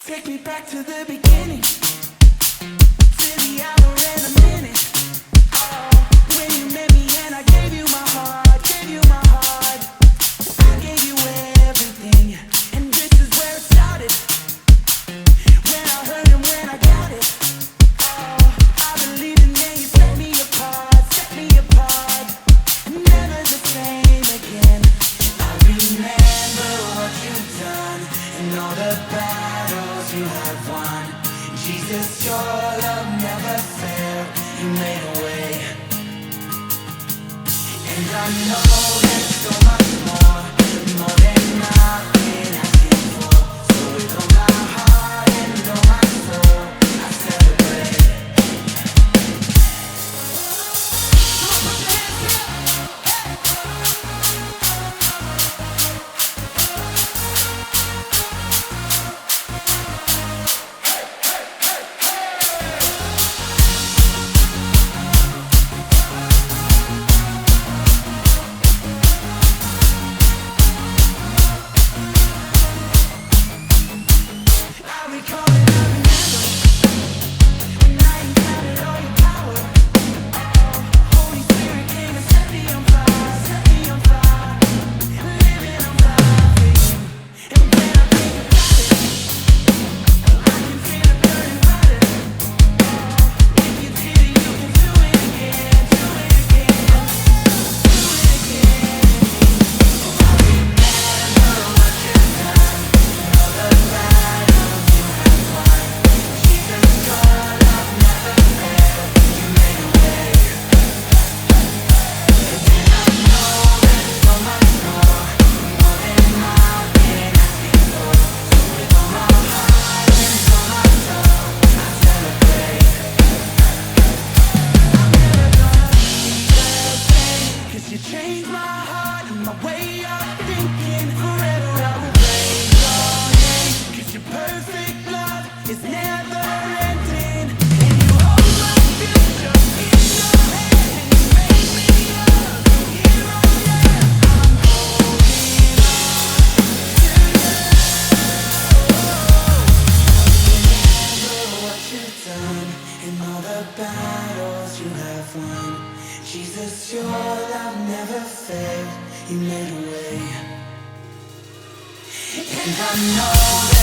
Take me back to the beginning, to the hour and the minute. When you met me and I gave you my heart, gave you my heart. I gave you everything, and this is where it started. When I heard and when I got it, I believed and then you set me apart, set me apart. Never the same again. I remember what you've done and all the battles you have won. Jesus, your love never failed. You made a way, and I know there's so much more than I've been asking for. So with all my heart and all my soul, I celebrate. You changed my heart and my way of thinking. Forever I will praise your name, 'cause your perfect love is never ending. And you hold my future in your hand, and you make me yours. Here I am, I'm holding on to you. Remember what you've done and all the battles you have won. Jesus, your love never failed. You made a way, and I know